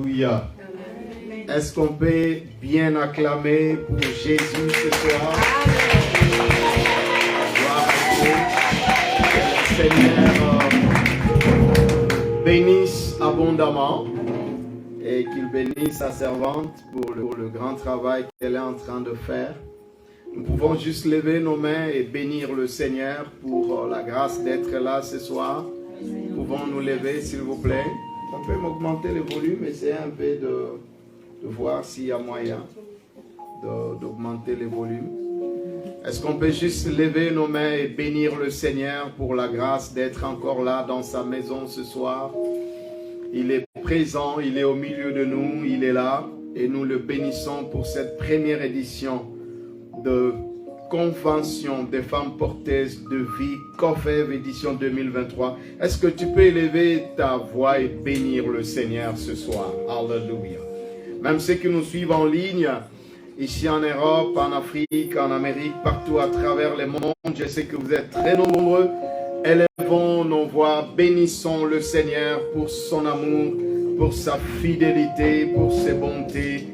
Alléluia. Est-ce qu'on peut bien acclamer pour Jésus ce soir? Gloire à Dieu. Que le Seigneur bénisse abondamment et qu'il bénisse sa servante pour le grand travail qu'elle est en train de faire. Nous pouvons juste lever nos mains et bénir le Seigneur pour la grâce d'être là ce soir. Nous pouvons nous lever, s'il vous plaît. On peut m'augmenter le volume, essayer un peu de voir s'il y a moyen d'augmenter le volume. Est-ce qu'on peut juste lever nos mains et bénir le Seigneur pour la grâce d'être encore là dans sa maison ce soir? Il est présent, il est au milieu de nous, il est là et nous le bénissons pour cette première édition de Convention des femmes porteuses de vie, COFEV édition 2023. Est-ce que tu peux élever ta voix et bénir le Seigneur ce soir? Alléluia. Même ceux qui nous suivent en ligne, ici en Europe, en Afrique, en Amérique, partout à travers le monde, je sais que vous êtes très nombreux. Élevons nos voix, bénissons le Seigneur pour son amour, pour sa fidélité, pour ses bontés.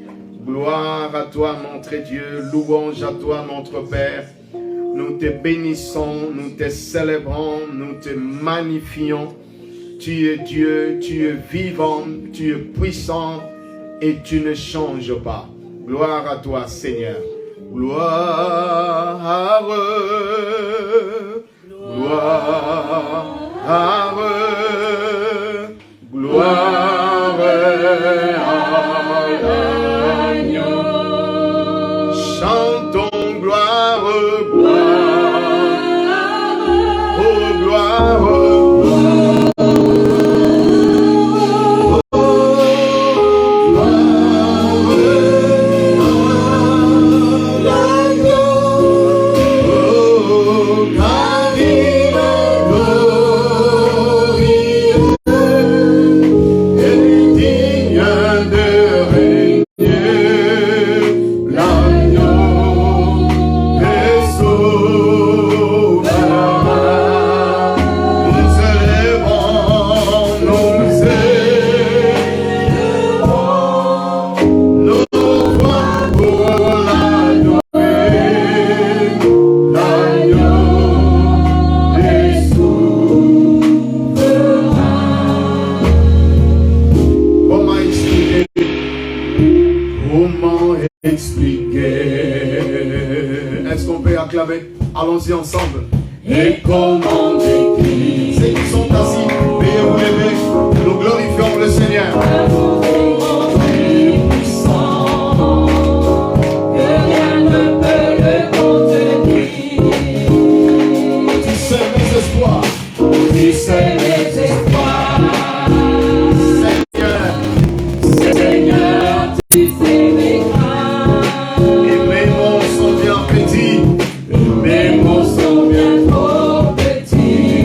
Gloire à toi, notre Dieu, louange à toi, notre Père. Nous te bénissons, nous te célébrons, nous te magnifions. Tu es Dieu, tu es vivant, tu es puissant et tu ne changes pas. Gloire à toi, Seigneur. Gloire, gloire, gloire à l'agneau. Chantons gloire, gloire, oh gloire. Allons-y ensemble. Et comment décrire ceux qui sont assis, veuillez vous lever. Nous glorifions le Seigneur. Que rien ne peut le contenir. Tu sais mes espoirs. Tu sais mes espoirs. Seigneur, Seigneur, tu sais mes craintes. Et mes mots sont bien petits. Mes mots sont bien trop petits.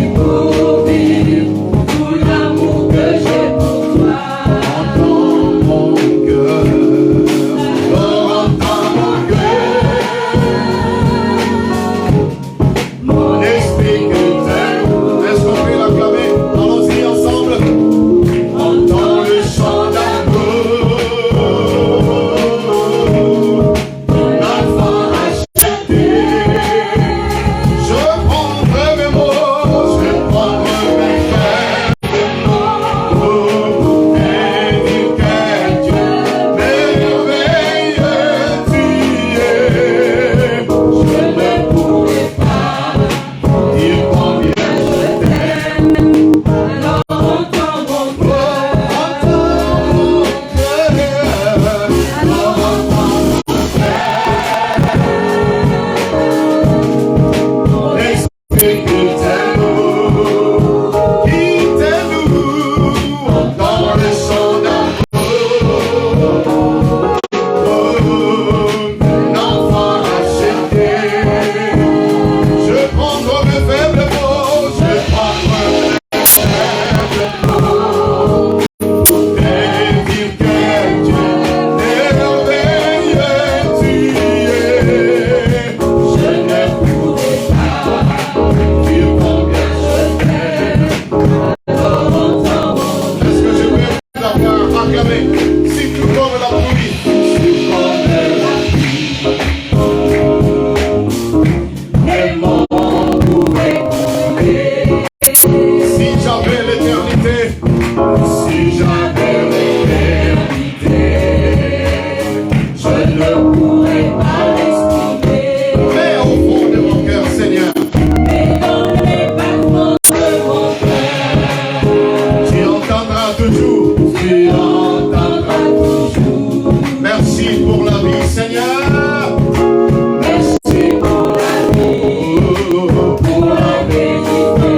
comme la pluie. Les mots pourraient couler. Si j'avais l'éternité, Si j'avais l'éternité, je ne pourrais pas l'expliquer. mais au fond de mon cœur, Seigneur, Mais dans les battements de mon cœur, tu entendras toujours. tu entendras toujours. Merci pour la vie, Seigneur. Merci pour la vie, pour la vérité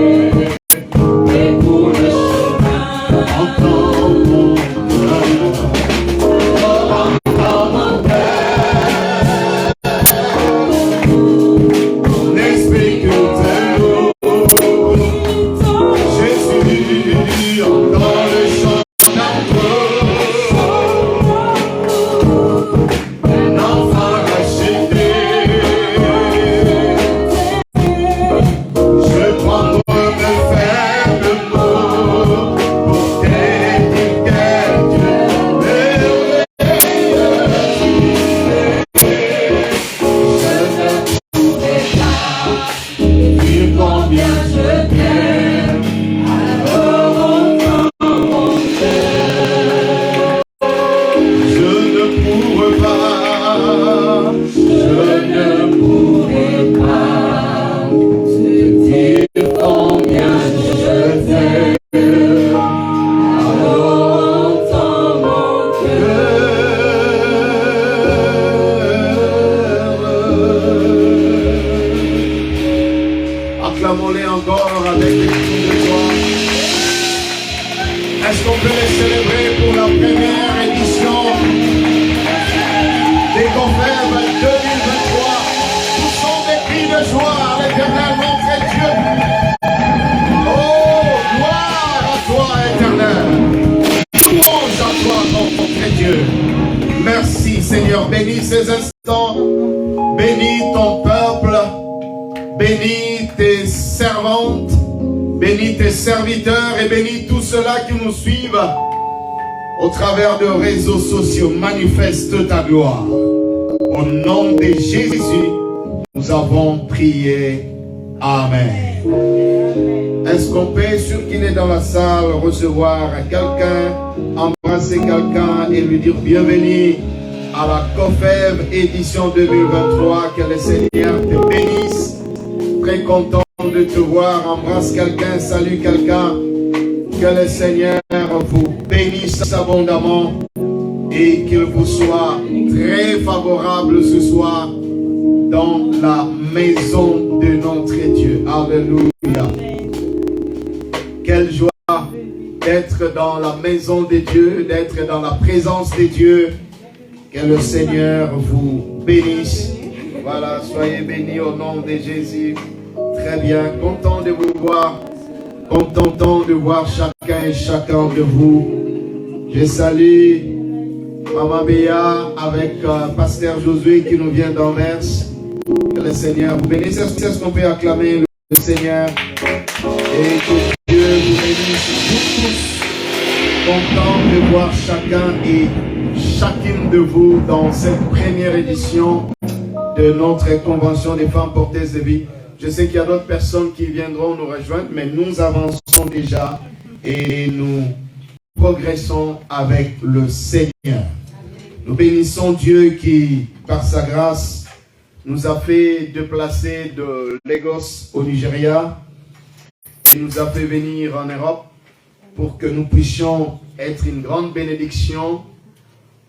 et pour le chemin. Entends mon cœur. Dans mon cœur, Mon esprit que t'aimes. Jésus, dans le chant d'amour. Un enfant racheté. Je prendrai mes faibles mots pour t'aider quelques merveilleux. dire combien je t'aime. Alors entends mon cœur. Je ne pourrai pas. Je ne pourrai pas te dire combien je t'aime. Alors entends mon Acclamons-les encore avec des cris de joie. Est-ce qu'on peut les célébrer pour la première édition des Confrères 2023? Poussons des cris de joie à l'Éternel, notre Dieu. Oh, gloire à toi, Éternel. Louange à toi, notre Dieu. Merci, Seigneur. Bénis ces instants. Bénis ton peuple. Bénis tes servantes. Bénis tes serviteurs et bénis tous ceux-là qui nous suivent au travers de réseaux sociaux. Manifeste ta gloire. Au nom de Jésus, nous avons prié. Amen. Est-ce qu'on peut, sûr qu'il est dans la salle, recevoir quelqu'un, embrasser quelqu'un et lui dire bienvenue à la COFEV édition 2023. Que le Seigneur te bénisse. Très content de te voir. Embrasse quelqu'un, salue quelqu'un. Que le Seigneur vous bénisse abondamment et qu'il vous soit très favorable ce soir dans la maison de notre Dieu. Alléluia. Quelle joie d'être dans la maison de Dieu, d'être dans la présence de Dieu. Que le Seigneur vous bénisse. Voilà, soyez bénis au nom de Jésus. Très bien, content de vous voir. Content de voir chacun et chacun de vous. Je salue Maman Béa avec Pasteur Josué qui nous vient d'Anvers. Que le Seigneur vous bénisse. Est-ce qu'on peut acclamer le Seigneur? Et que Dieu vous bénisse tous. Content de voir chacun et chacune de vous dans cette première édition de notre convention des femmes porteuses de vie. Je sais qu'il y a d'autres personnes qui viendront nous rejoindre, mais nous avançons déjà et nous progressons avec le Seigneur. Nous bénissons Dieu qui, par sa grâce, nous a fait déplacer de Lagos au Nigeria et nous a fait venir en Europe pour que nous puissions être une grande bénédiction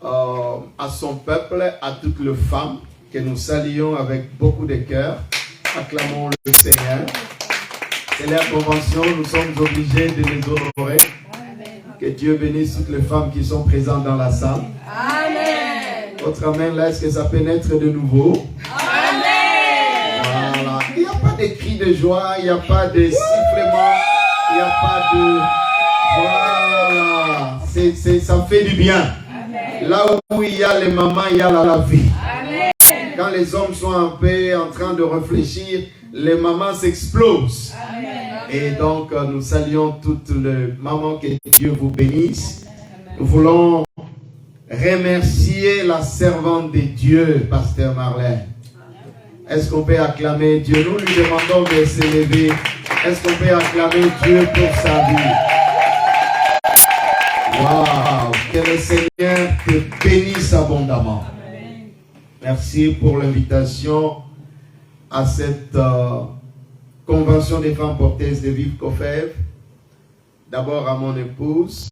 à son peuple, à toutes les femmes que nous saluons avec beaucoup de cœur. Acclamons le Seigneur. C'est la convention, nous sommes obligés de les honorer. Que Dieu bénisse toutes les femmes qui sont présentes dans la salle. Amen. Votre amen là, est-ce que ça pénètre de nouveau? Amen. Voilà. Il n'y a pas de cris de joie, il n'y a pas de sifflement, il n'y a pas de... Voilà. Ça fait du bien. Amen. Là où il y a les mamans, il y a la vie. Amen. Quand les hommes sont un peu en train de réfléchir, les mamans s'explosent. Amen. Et donc, nous saluons toutes les mamans, que Dieu vous bénisse. Nous voulons remercier la servante de Dieu, Pasteur Marlène? Est-ce qu'on peut acclamer Dieu? Nous lui demandons de s'élever. Est-ce qu'on peut acclamer Dieu pour sa vie? Waouh! Que le Seigneur te bénisse abondamment. Amen. Merci pour l'invitation à cette convention des femmes porteuses de Vive Cofève. D'abord à mon épouse.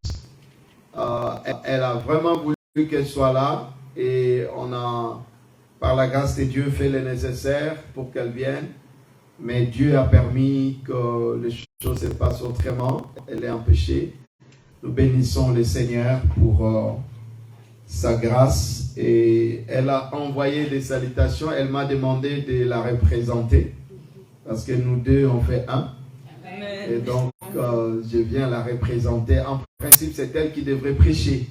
Elle a vraiment voulu qu'elle soit là et on a, par la grâce de Dieu, fait le nécessaire pour qu'elle vienne. Mais Dieu a permis que les choses se passent autrement. Elle est empêchée. Nous bénissons le Seigneur pour sa grâce. Et elle a envoyé des salutations. Elle m'a demandé de la représenter. Parce que nous deux, on fait un. Amen. Et donc, je viens la représenter. En principe, c'est elle qui devrait prêcher.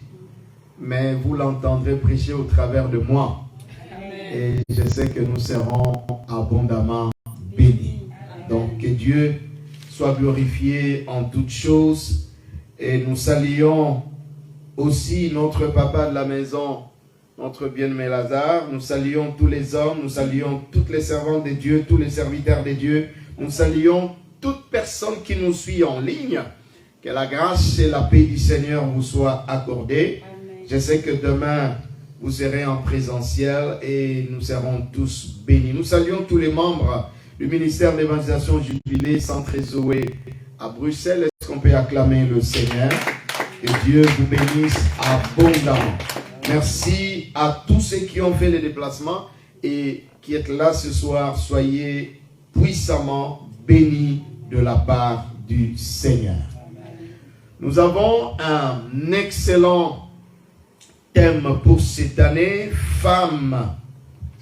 Mais vous l'entendrez prêcher au travers de moi. Amen. Et je sais que nous serons abondamment bénis. Donc, que Dieu soit glorifié en toutes choses. Et nous saluons aussi notre papa de la maison, notre bien-aimé Lazare. Nous saluons tous les hommes, nous saluons toutes les servantes de Dieu, tous les serviteurs de Dieu. Nous saluons toute personne qui nous suit en ligne. Que la grâce et la paix du Seigneur vous soient accordées. Amen. Je sais que demain, vous serez en présentiel et nous serons tous bénis. Nous saluons tous les membres du ministère d'évangélisation Jubilé, Centre Zoé à Bruxelles. Est-ce qu'on peut acclamer le Seigneur? Que Dieu vous bénisse abondamment. Merci à tous ceux qui ont fait les déplacements et qui êtes là ce soir. Soyez puissamment bénis de la part du Seigneur. Nous avons un excellent thème pour cette année. Femme,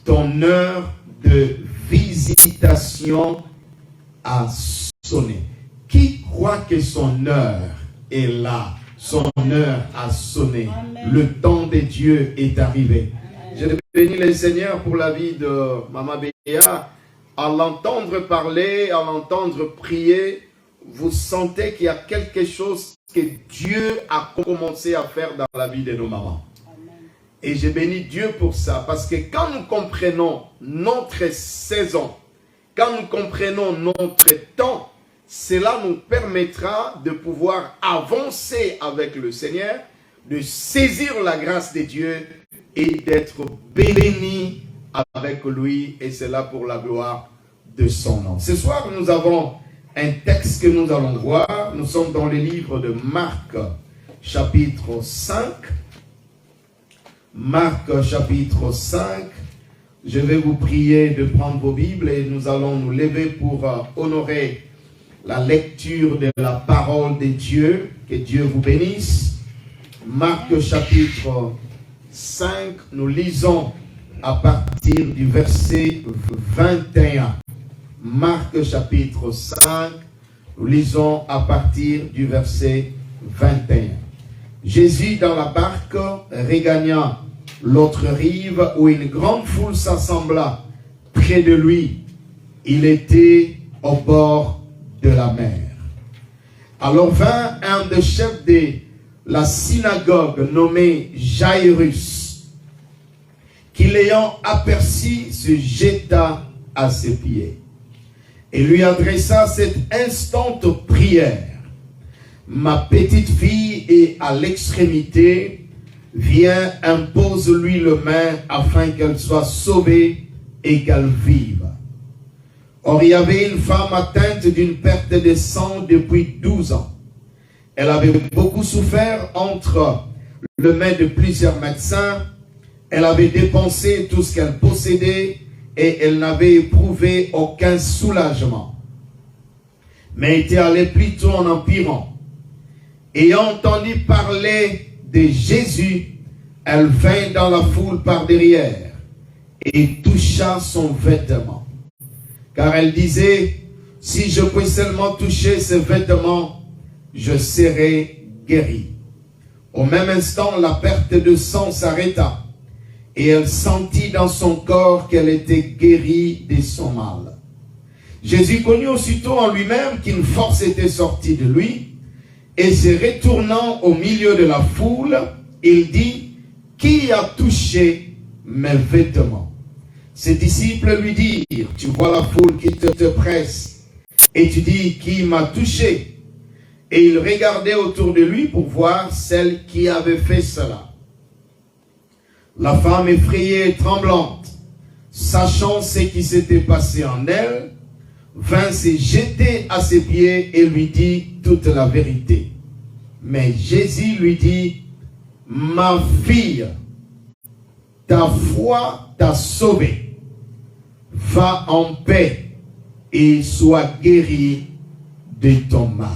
ton heure de visitation a sonné. Qui croit que son heure est là? Son heure a sonné. Amen. Le temps de Dieu est arrivé. Amen. Je bénis le Seigneur pour la vie de Maman Béa. À l'entendre parler, à l'entendre prier, vous sentez qu'il y a quelque chose que Dieu a commencé à faire dans la vie de nos mamans. Amen. Et je bénis Dieu pour ça. Parce que quand nous comprenons notre saison, quand nous comprenons notre temps, cela nous permettra de pouvoir avancer avec le Seigneur, de saisir la grâce de Dieu et d'être bénis avec lui. Et c'est là pour la gloire de son nom. Ce soir, nous avons un texte que nous allons voir. Nous sommes dans le livre de Marc, chapitre 5. Marc, chapitre 5. Je vais vous prier de prendre vos Bibles et nous allons nous lever pour honorer la lecture de la parole de Dieu. Que Dieu vous bénisse. Marc chapitre 5, nous lisons à partir du verset 21. Marc chapitre 5, nous lisons à partir du verset 21. Jésus dans la barque regagna l'autre rive où une grande foule s'assembla près de lui. Il était au bord de la mer. Alors vint un des chefs de la synagogue nommé Jairus, qui l'ayant aperçu se jeta à ses pieds et lui adressa cette instante prière. Ma petite fille est à l'extrémité, viens, impose-lui le main afin qu'elle soit sauvée et qu'elle vive. Or, il y avait une femme atteinte d'une perte de sang depuis 12 ans. Elle avait beaucoup souffert entre les mains de plusieurs médecins. Elle avait dépensé tout ce qu'elle possédait et elle n'avait éprouvé aucun soulagement, mais était allée plutôt en empirant. Ayant entendu parler de Jésus, elle vint dans la foule par derrière et toucha son vêtement. Car elle disait, si je peux seulement toucher ses vêtements, je serai guérie. Au même instant, la perte de sang s'arrêta et elle sentit dans son corps qu'elle était guérie de son mal. Jésus connut aussitôt en lui-même qu'une force était sortie de lui et se retournant au milieu de la foule, il dit, qui a touché mes vêtements? Ses disciples lui dirent, tu vois la foule qui te presse, et tu dis, qui m'a touché? Et il regardait autour de lui pour voir celle qui avait fait cela. La femme effrayée et tremblante, sachant ce qui s'était passé en elle, vint se jeter à ses pieds et lui dit toute la vérité. Mais Jésus lui dit, ma fille, ta foi t'a sauvée. Va en paix et sois guérie de ton mal.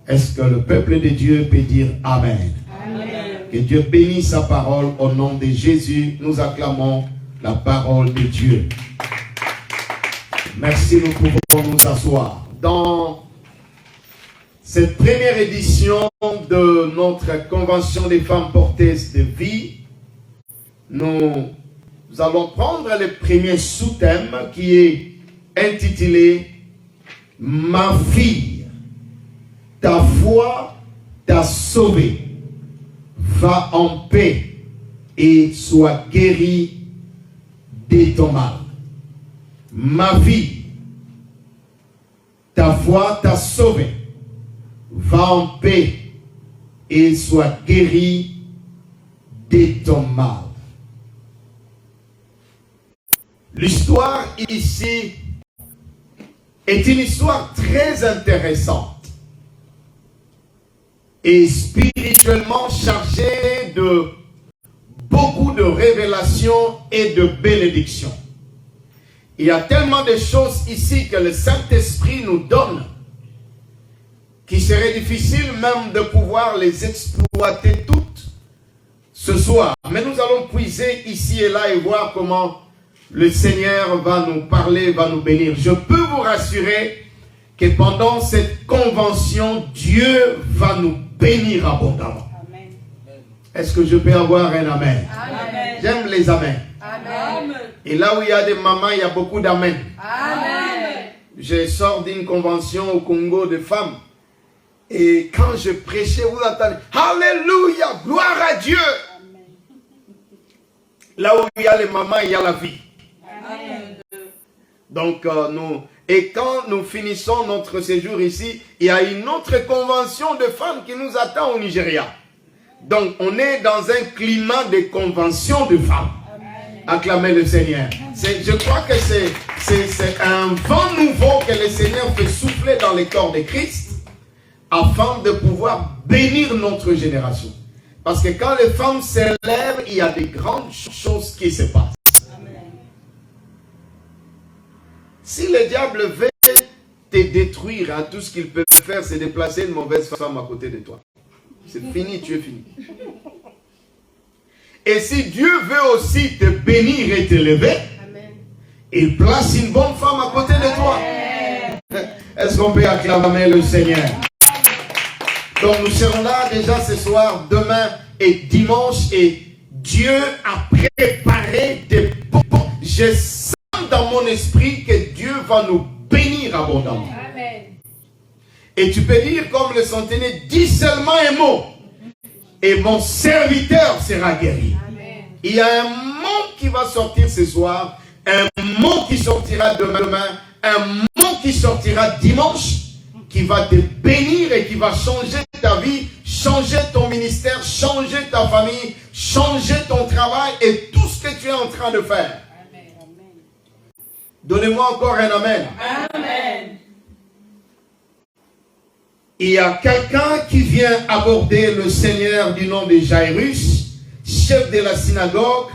Est-ce que le peuple de Dieu peut dire Amen? Amen. Que Dieu bénisse sa parole au nom de Jésus. Nous acclamons la parole de Dieu. Merci, nous pouvons nous asseoir. Dans cette première édition de notre convention des femmes porteuses de vie, nous allons prendre le premier sous-thème qui est intitulé « Ma fille, ta foi t'a sauvée. Va en paix et sois guérie de ton mal. » Ma vie, ta foi t'a sauvée. Va en paix et sois guérie de ton mal. L'histoire ici est une histoire très intéressante et spirituellement chargée de beaucoup de révélations et de bénédictions. Il y a tellement de choses ici que le Saint-Esprit nous donne qu'il serait difficile même de pouvoir les exploiter toutes ce soir. Mais nous allons puiser ici et là et voir comment le Seigneur va nous parler, va nous bénir. Je peux vous rassurer que pendant cette convention, Dieu va nous bénir abondamment. Amen. Est-ce que je peux avoir un amen? Amen. J'aime les amens. Amen. Et là où il y a des mamans, il y a beaucoup d'amen. Amen. Je sors d'une convention au Congo de femmes. Et quand je prêchais, vous entendez, Alléluia, gloire à Dieu. Amen. Là où il y a les mamans, il y a la vie. Amen. Donc, et quand nous finissons notre séjour ici, il y a une autre convention de femmes qui nous attend au Nigeria. Donc, on est dans un climat de convention de femmes. Acclamez le Seigneur. Je crois que c'est un vent nouveau que le Seigneur fait souffler dans les corps de Christ afin de pouvoir bénir notre génération. Parce que quand les femmes s'élèvent, il y a des grandes choses qui se passent. Si le diable veut te détruire, hein, tout ce qu'il peut faire, c'est de placer une mauvaise femme à côté de toi. C'est fini, tu es fini. Et si Dieu veut aussi te bénir et t'élever, il place une bonne femme à côté de toi. Est-ce qu'on peut acclamer le Seigneur? Donc nous serons là déjà ce soir, demain et dimanche, et Dieu a préparé des bons. Je sens dans mon esprit que Dieu va nous bénir abondamment. Amen. Et tu peux dire comme le centenaire, dis seulement un mot et mon serviteur sera guéri. Amen. Il y a un mot qui va sortir ce soir, un mot qui sortira demain, un mot qui sortira dimanche, qui va te bénir et qui va changer ta vie, changer ton ministère, changer ta famille, changer ton travail et tout ce que tu es en train de faire. Donnez-moi encore un amen. Amen. Il y a quelqu'un qui vient aborder le Seigneur du nom de Jairus, chef de la synagogue,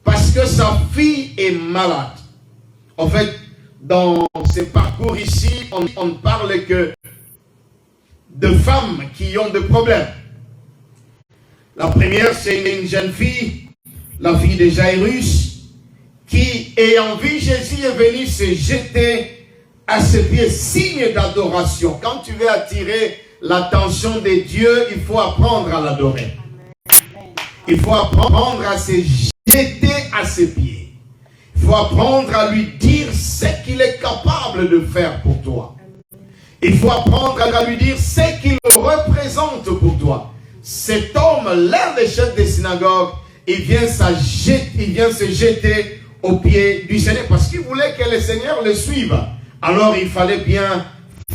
parce que sa fille est malade. En fait, dans ce parcours ici, on parle que de femmes qui ont des problèmes. La première, c'est une jeune fille, la fille de Jairus, qui, ayant vu Jésus, est venue se jeter à ses pieds, signe d'adoration. Quand tu veux attirer l'attention de Dieu, il faut apprendre à l'adorer. Il faut apprendre à se jeter à ses pieds. Il faut apprendre à lui dire ce qu'il est capable de faire pour toi. Il faut apprendre à lui dire ce qu'il représente pour toi. cet homme, l'un des chefs des synagogues, il vient se jeter aux pieds du Seigneur parce qu'il voulait que le Seigneur le suive. Alors il fallait bien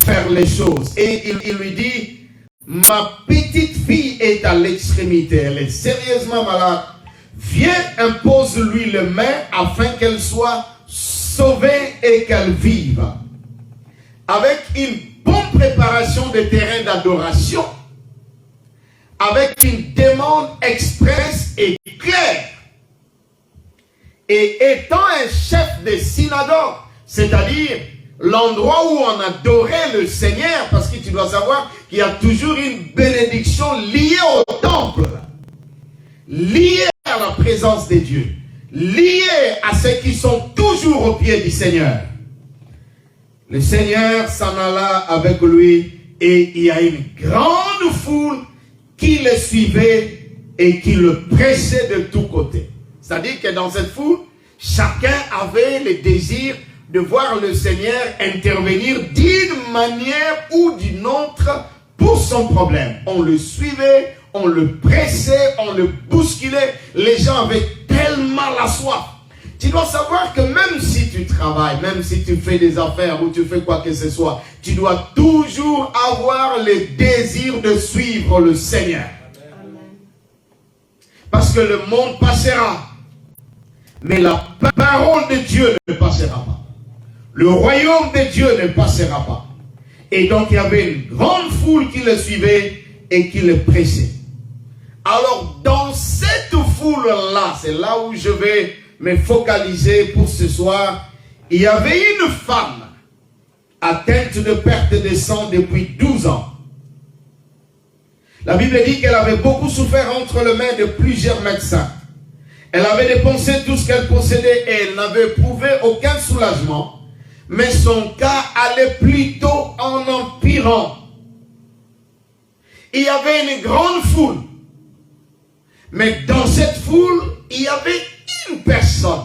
faire les choses. Et il lui dit, ma petite fille est à l'extrémité, elle est sérieusement malade. Viens, impose-lui les mains afin qu'elle soit sauvée et qu'elle vive. Avec une bonne préparation des terrains d'adoration, avec une demande expresse et claire, et étant un chef de synagogue, c'est-à-dire l'endroit où on adorait le Seigneur, parce que tu dois savoir qu'il y a toujours une bénédiction liée au temple, liée à la présence de Dieu, liée à ceux qui sont toujours au pied du Seigneur. Le Seigneur s'en alla avec lui et il y a une grande foule qui le suivait et qui le pressait de tous côtés. C'est-à-dire que dans cette foule, chacun avait le désir de voir le Seigneur intervenir d'une manière ou d'une autre pour son problème. On le suivait, on le pressait, on le bousculait. Les gens avaient tellement la soif. Tu dois savoir que même si tu travailles, même si tu fais des affaires ou tu fais quoi que ce soit, tu dois toujours avoir le désir de suivre le Seigneur. Parce que le monde passera, mais la parole de Dieu ne passera pas. Le royaume de Dieu ne passera pas. Et donc il y avait une grande foule qui le suivait et qui le pressait. Alors dans cette foule-là, c'est là où je vais me focaliser pour ce soir. Il y avait une femme atteinte de perte de sang depuis 12 ans. La Bible dit qu'elle avait beaucoup souffert entre les mains de plusieurs médecins. Elle avait dépensé tout ce qu'elle possédait et elle n'avait éprouvé aucun soulagement. Mais son cas allait plutôt en empirant. Il y avait une grande foule. Mais dans cette foule, il y avait une personne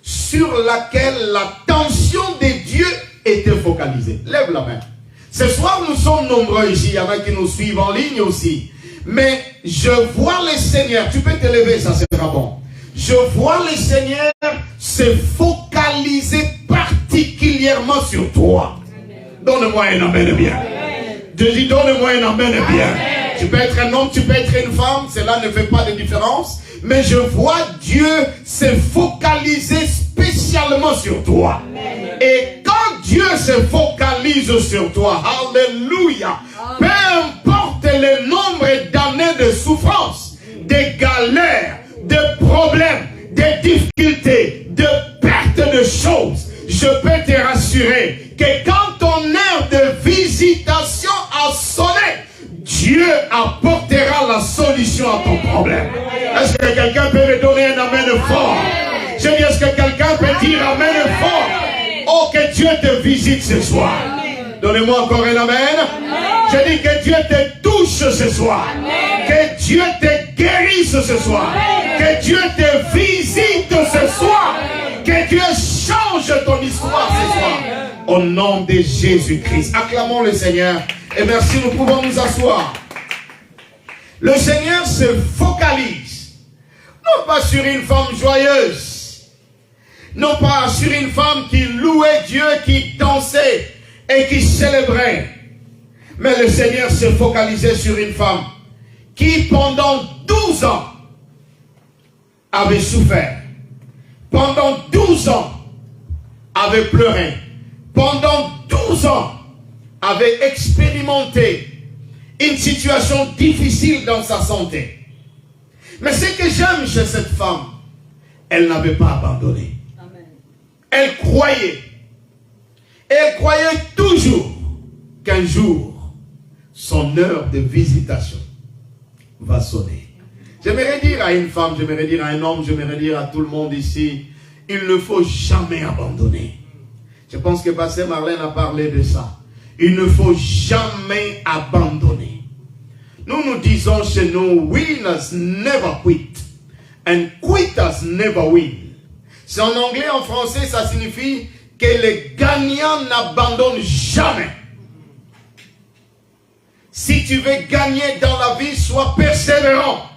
sur laquelle l'attention de Dieu était focalisée. Lève la main. Ce soir, nous sommes nombreux ici. Il y en a qui nous suivent en ligne aussi. Mais je vois le Seigneur. Tu peux te lever, ça sera bon. Je vois le Seigneur se focaliser particulièrement sur toi. Donne-moi un amen bien. Je dis, donne-moi un amen bien. Tu peux être un homme, tu peux être une femme. Cela ne fait pas de différence. Mais je vois Dieu se focaliser spécialement sur toi. Et quand Dieu se focalise sur toi, alléluia, peu importe le nombre d'années de souffrance, de galères, de problèmes, de difficultés, de perte de choses, je peux te rassurer que quand ton heure de visitation a sonné, Dieu apportera la solution à ton problème. Est-ce que quelqu'un peut me donner un amen fort? Je dis, est-ce que quelqu'un peut dire amen fort? Oh, que Dieu te visite ce soir. Donnez-moi encore un amen. Je dis que Dieu te touche ce soir. Que Dieu te guérisse ce soir. Que Dieu te visite ce soir. Que Dieu change ton histoire ce soir. Au nom de Jésus-Christ. Acclamons le Seigneur. Et merci, nous pouvons nous asseoir. Le Seigneur se focalise. Non pas sur une femme joyeuse. Non pas sur une femme qui louait Dieu, qui dansait et qui célébrait. Mais le Seigneur se focalisait sur une femme qui pendant 12 ans avait souffert. Pendant 12 ans avait pleuré. Pendant 12 ans avait expérimenté une situation difficile dans sa santé. Mais ce que j'aime chez cette femme, elle n'avait pas abandonné. Amen. Elle croyait. Elle croyait toujours qu'un jour, son heure de visitation va sonner. J'aimerais dire à une femme, j'aimerais dire à un homme, j'aimerais dire à tout le monde ici, il ne faut jamais abandonner. Je pense que Pasteur Marlène a parlé de ça. Il ne faut jamais abandonner. Nous disons chez nous, winners never quit. And quitters never win. C'est en anglais, en français, ça signifie que les gagnants n'abandonnent jamais. Si tu veux gagner dans la vie, sois persévérant.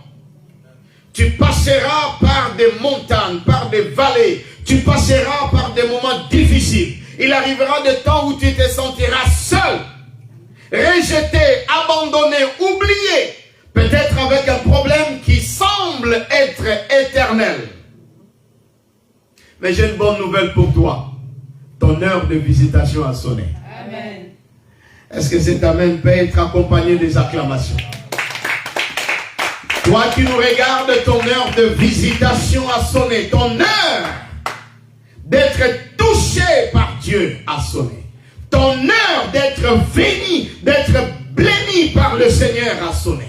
Tu passeras par des montagnes, par des vallées. Tu passeras par des moments difficiles. Il arrivera des temps où tu te sentiras seul, rejeté, abandonné, oublié. Peut-être avec un problème qui semble être éternel. Mais j'ai une bonne nouvelle pour toi. Ton heure de visitation a sonné. Amen. Est-ce que cet amen peut être accompagné des acclamations? Toi qui nous regardes, ton heure de visitation a sonné. Ton heure d'être touché par Dieu a sonné. Ton heure d'être béni, d'être béni par le Seigneur a sonné.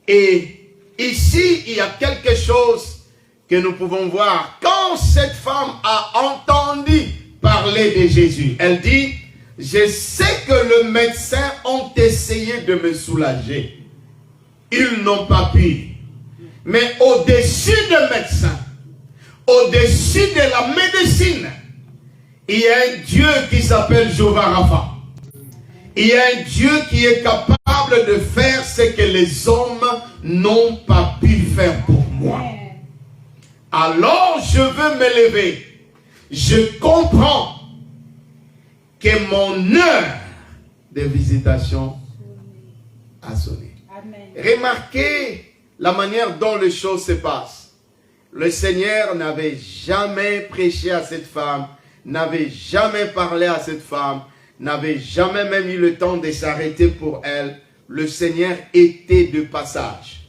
Et ici, il y a quelque chose que nous pouvons voir. Quand cette femme a entendu parler de Jésus, elle dit, je sais que les médecins ont essayé de me soulager. Ils n'ont pas pu. Mais au-dessus des médecins, au-dessus de la médecine, il y a un Dieu qui s'appelle Jéhovah Rapha. Il y a un Dieu qui est capable de faire ce que les hommes n'ont pas pu faire pour moi. Alors je veux me lever. Je comprends que mon heure de visitation a sonné. Amen. Remarquez la manière dont les choses se passent. Le Seigneur n'avait jamais prêché à cette femme, n'avait jamais parlé à cette femme, n'avait jamais même eu le temps de s'arrêter pour elle. Le Seigneur était de passage.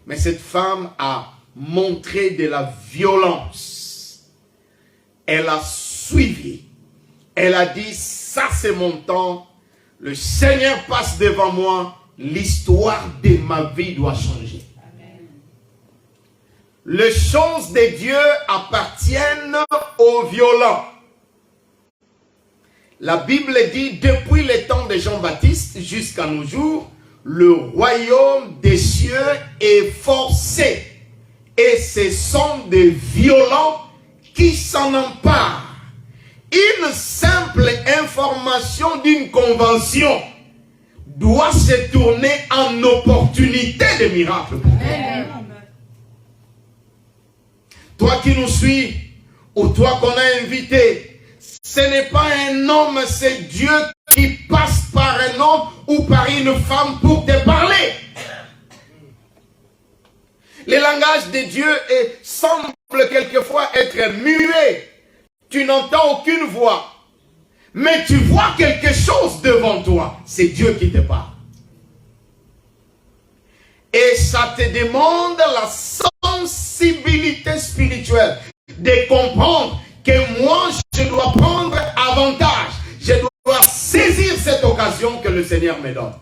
Mais cette femme a montré de la violence. Elle a suivi. Elle a dit, ça c'est mon temps. Le Seigneur passe devant moi. L'histoire de ma vie doit changer. Amen. Les choses de Dieu appartiennent aux violents. La Bible dit, depuis le temps de Jean-Baptiste jusqu'à nos jours, le royaume des cieux est forcé. Et ce sont des violents qui s'en emparent. Une simple information d'une convention doit se tourner en opportunité de miracle. Amen. Toi qui nous suis, ou toi qu'on a invité, ce n'est pas un homme, c'est Dieu qui passe par un homme ou par une femme pour te parler. Le langage de Dieu semble quelquefois être muet. Tu n'entends aucune voix. Mais tu vois quelque chose devant toi. C'est Dieu qui te parle. Et ça te demande la sensibilité spirituelle de comprendre que moi, je dois prendre avantage. Je dois saisir cette occasion que le Seigneur me donne.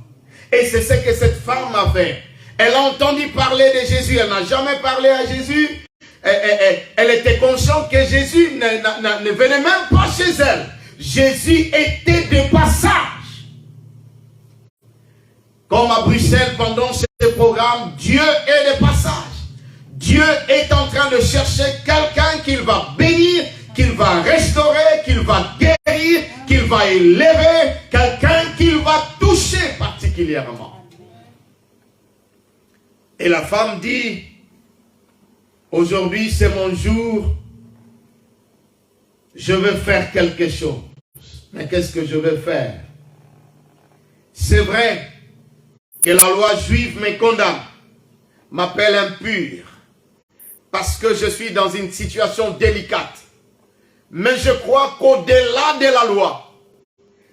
Et c'est ce que cette femme a fait. Elle a entendu parler de Jésus. Elle n'a jamais parlé à Jésus. Elle était consciente que Jésus ne venait même pas chez elle. Jésus était de passage. Comme à Bruxelles, pendant ce programme, Dieu est de passage. Dieu est en train de chercher quelqu'un qu'il va bénir, qu'il va restaurer, qu'il va guérir, qu'il va élever, quelqu'un qu'il va toucher particulièrement. Et la femme dit, aujourd'hui c'est mon jour, je veux faire quelque chose. Mais qu'est-ce que je veux faire? C'est vrai que la loi juive me condamne, m'appelle impur, parce que je suis dans une situation délicate. Mais je crois qu'au-delà de la loi,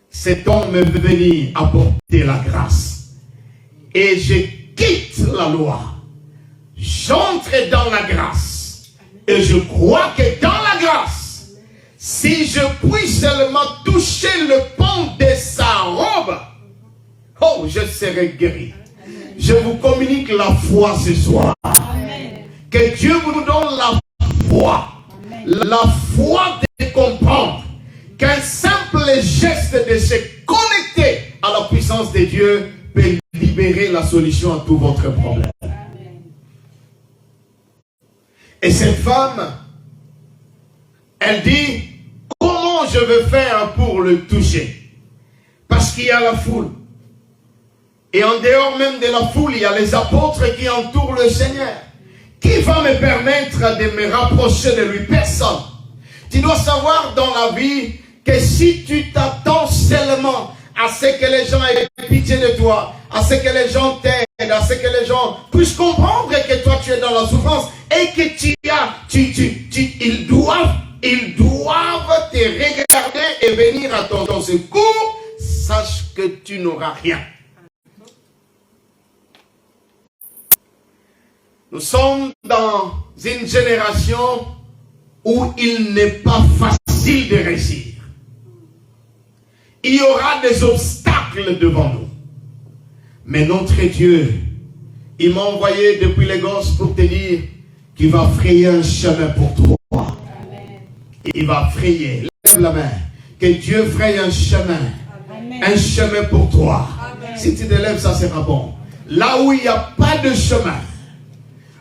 cet homme est venu apporter la grâce. Et je quitte la loi. J'entre dans la grâce. Et je crois que dans la grâce, si je puis seulement toucher le pan de sa robe, oh, je serai guéri. Je vous communique la foi ce soir. Amen. Que Dieu vous donne la foi. Amen. La foi de comprendre qu'un simple geste de se connecter à la puissance de Dieu peut libérer la solution à tout votre problème. Amen. Et cette femme, elle dit, comment je vais faire pour le toucher? Parce Parce qu'il y a la foule. Et en dehors même de la foule, il y a les apôtres qui entourent le Seigneur. Qui va me permettre de me rapprocher de lui? Personne. Tu dois savoir dans la vie que si tu t'attends seulement à ce que les gens aient pitié de toi, à ce que les gens t'aident, à ce que les gens puissent comprendre que toi tu es dans la souffrance et que ils doivent te regarder et venir à ton secours, sache que tu n'auras rien. Nous sommes dans une génération où il n'est pas facile de réussir. Il y aura des obstacles devant nous. Mais notre Dieu, il m'a envoyé depuis Lagos pour te dire qu'il va frayer un chemin pour toi. Amen. Il va frayer, lève la main, que Dieu fraye un chemin. Amen. Un chemin pour toi. Amen. Si tu te lèves, ça sera bon. Là où il n'y a pas de chemin,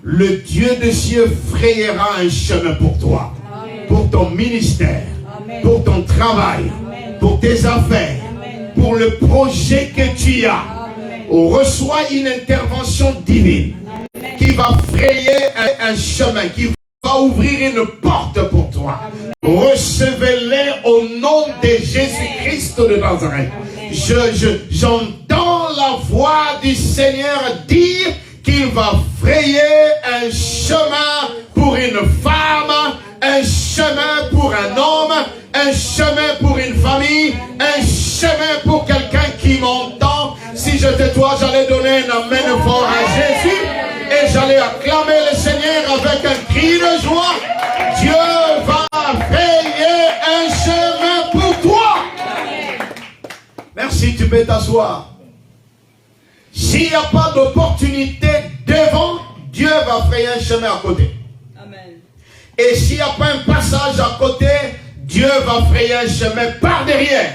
le Dieu des cieux frayera un chemin pour toi. Amen. Pour ton ministère. Amen. Pour ton travail. Amen. Pour tes affaires. Amen. Pour le projet que tu as. Amen. On reçoit une intervention divine. Amen. Qui va frayer un chemin, qui va ouvrir une porte pour toi. Recevez-les au nom de Jésus-Christ de Nazareth. J'entends la voix du Seigneur dire qu'il va frayer un chemin pour une femme, un chemin pour un homme, un chemin pour une famille, un chemin pour quelqu'un qui m'entend. Si j'étais toi, j'allais donner un amen fort à Jésus et j'allais acclamer le Seigneur avec un cri de joie. Dieu va frayer un chemin pour toi. Merci, tu peux t'asseoir. S'il n'y a pas d'opportunité devant, Dieu va frayer un chemin à côté. Amen. Et s'il n'y a pas un passage à côté, Dieu va frayer un chemin par derrière.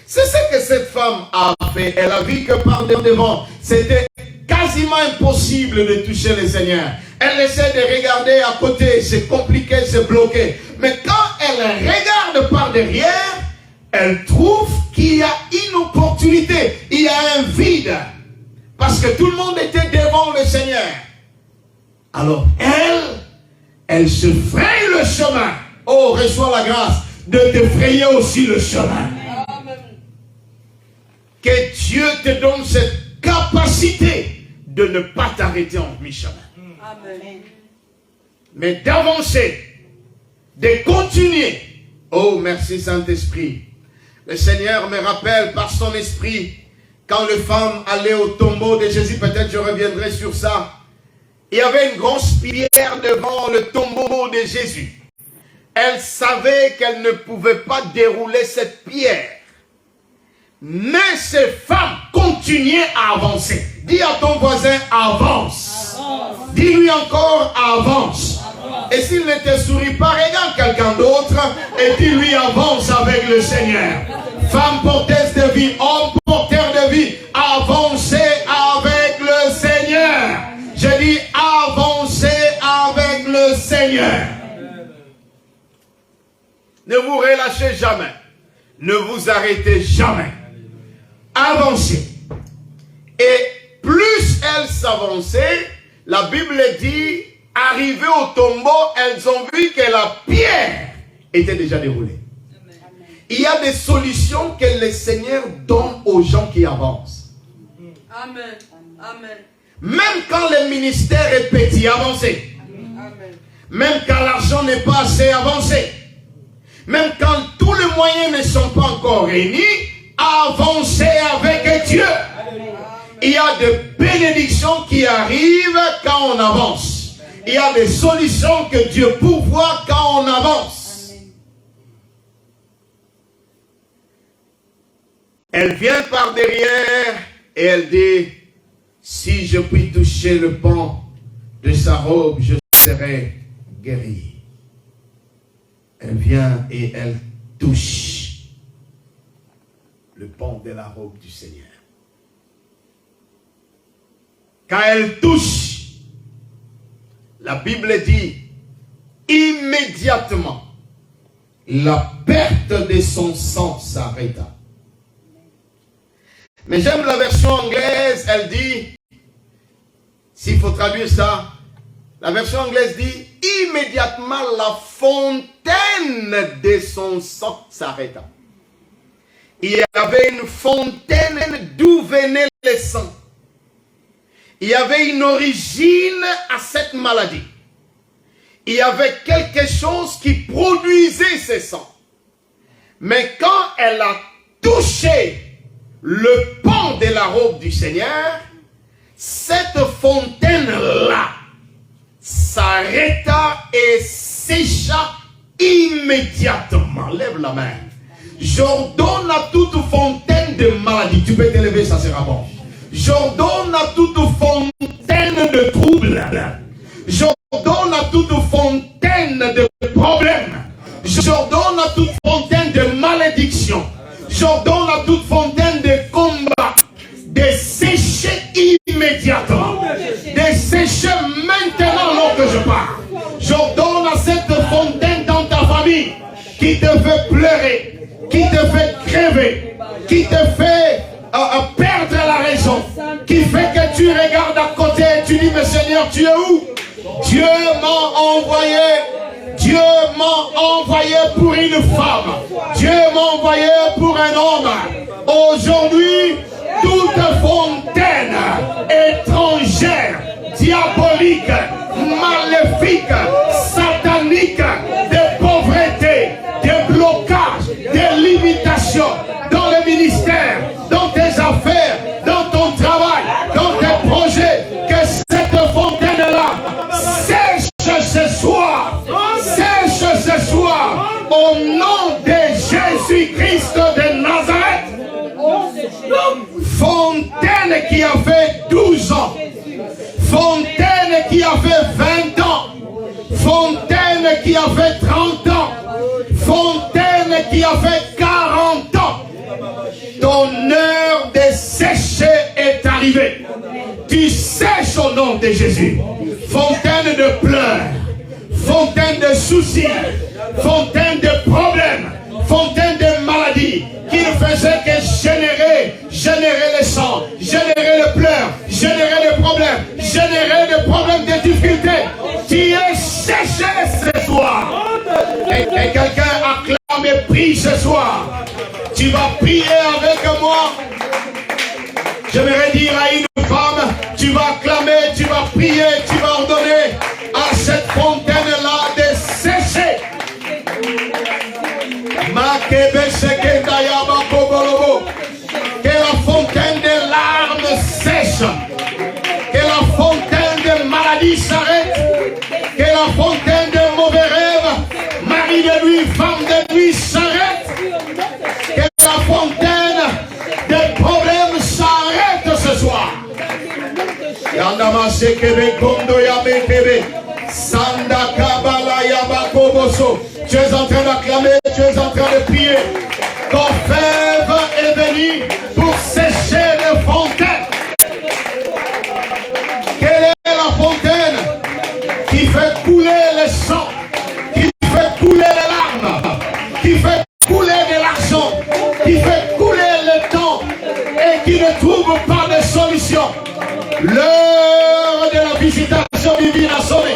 C'est ce que cette femme a fait. Elle a vu que par devant, c'était quasiment impossible de toucher le Seigneur. Elle essaie de regarder à côté, c'est compliqué, c'est bloqué. Mais quand elle regarde par derrière, elle trouve qu'il y a une opportunité, il y a un vide. Parce que tout le monde était devant le Seigneur. Alors elle se fraye le chemin. Oh, reçois la grâce de te frayer aussi le chemin. Amen. Que Dieu te donne cette capacité de ne pas t'arrêter en mi-chemin. Amen. Mais d'avancer, de continuer. Oh, merci Saint-Esprit. Le Seigneur me rappelle par son esprit, quand les femmes allaient au tombeau de Jésus, peut-être je reviendrai sur ça, il y avait une grosse pierre devant le tombeau de Jésus. Elle savait qu'elle ne pouvait pas dérouler cette pierre. Mais ces femmes continuaient à avancer. Dis à ton voisin, avance. Avance. Dis-lui encore, avance. Avance. Et s'il ne te sourit pas, regarde quelqu'un d'autre et dis-lui, avance avec le Seigneur. Femme porteuse de vie, homme porteur de vie, avancez avec le Seigneur. Je dis, avancez avec le Seigneur. Ne vous relâchez jamais. Ne vous arrêtez jamais. Avancez. Et plus elles s'avançaient, la Bible dit, arrivées au tombeau, elles ont vu que la pierre était déjà déroulée. Il y a des solutions que le Seigneur donne aux gens qui avancent. Amen. Amen. Même quand le ministère est petit, avancez. Amen. Même quand l'argent n'est pas assez avancé. Même quand tous les moyens ne sont pas encore réunis, avancez avec Dieu. Amen. Il y a des bénédictions qui arrivent quand on avance. Il y a des solutions que Dieu pourvoit quand on avance. Elle vient par derrière et elle dit, si je puis toucher le pan de sa robe, je serai guéri. Elle vient et elle touche le pan de la robe du Seigneur. Quand elle touche, la Bible dit, immédiatement, la perte de son sang s'arrêta. Mais j'aime la version anglaise, elle dit, s'il faut traduire ça, la version anglaise dit, immédiatement la fontaine de son sang s'arrêta. Il y avait une fontaine d'où venait le sang. Il y avait une origine à cette maladie. Il y avait quelque chose qui produisait ce sang. Mais quand elle a touché le pan de la robe du Seigneur, cette fontaine-là s'arrêta et sécha immédiatement. Lève la main. J'ordonne à toute fontaine de maladie. Tu peux t'élever, ça sera bon. J'ordonne à toute fontaine de troubles. J'ordonne à toute fontaine de problèmes. J'ordonne à toute fontaine de malédiction. J'ordonne à toute fontaine de combat de sécher immédiatement. De sécher maintenant alors que je parle. J'ordonne à cette fontaine dans ta famille qui te fait pleurer, qui te fait crever, qui te fait perdre la raison, qui fait que tu regardes à côté et tu dis, mais Seigneur, tu es où? Dieu m'a envoyé. Dieu m'a envoyé pour une femme. Dieu m'a envoyé pour un homme. Aujourd'hui, toute fontaine étrangère, diabolique, maléfique, satanique, de pauvreté, de blocage, de limitation dans le ministère, dans tes affaires, dans ton travail, dans tes projets, que cette fontaine-là sèche ce soir. Sèche ce soir au nom de Jésus-Christ de Nazareth. Fontaine qui a fait 12 ans. Fontaine qui a fait 20 ans. Fontaine qui a fait 30 ans. Fontaine qui a fait 40 ans. Ton heure de sécher est arrivée. Tu sèches au nom de Jésus. Fontaine de pleurs. Fontaine de soucis, fontaine de problèmes, fontaine de maladies qui ne faisait que générer le sang, générer le pleurs, générer le problème, générer des problèmes de difficultés. Tu es séché ce soir. Et quelqu'un acclame et prie ce soir. Tu vas prier avec moi. J'aimerais dire à une femme, tu vas acclamer, tu vas prier, tu vas ordonner à cette fontaine-là de sécher. Que la fontaine des larmes sèche. Que la fontaine de maladie s'arrête. Que la fontaine de mauvais rêves, mari de nuit, femme de nuit s'arrête. Que la fontaine des problèmes s'arrête ce soir. Tu es en train d'acclamer, tu es en train de prier. Ton fève est venu pour sécher les fontaines. Quelle est la fontaine qui fait couler le sang, qui fait couler les larmes, qui fait couler de l'argent, qui fait couler le temps et qui ne trouve pas de solution? L'heure de la visitation divine a sonné.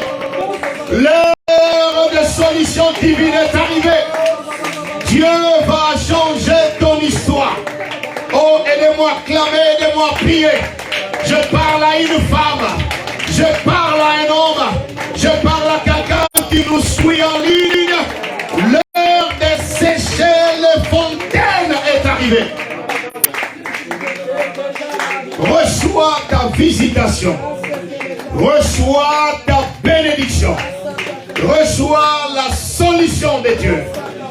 L'heure de solution divine est arrivée. Dieu va changer ton histoire. Oh, aidez-moi à clamer, aidez-moi à prier. Je parle à une femme. Je parle à un homme. Je parle à quelqu'un qui nous suit en ligne. L'heure de sécher les fontaines est arrivée. Reçois ta visitation. Reçois ta bénédiction. Reçois la solution de Dieu.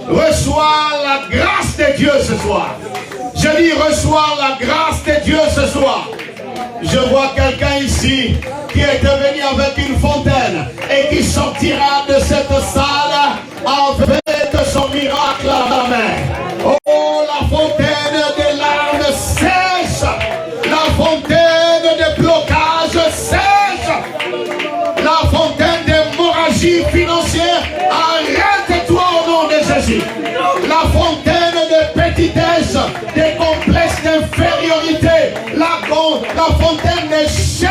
Reçois la grâce de Dieu ce soir. Je dis reçois la grâce de Dieu ce soir. Je vois quelqu'un ici qui est venu avec une fontaine et qui sortira de cette salle avec son miracle à la main. Oh, la fontaine des larmes sèche. La fontaine des blocages sèche. La fontaine d'hémorragie financière, arrête-toi au nom de Jésus. La fontaine de petitesse, des complexes d'infériorité, la fontaine d'échec,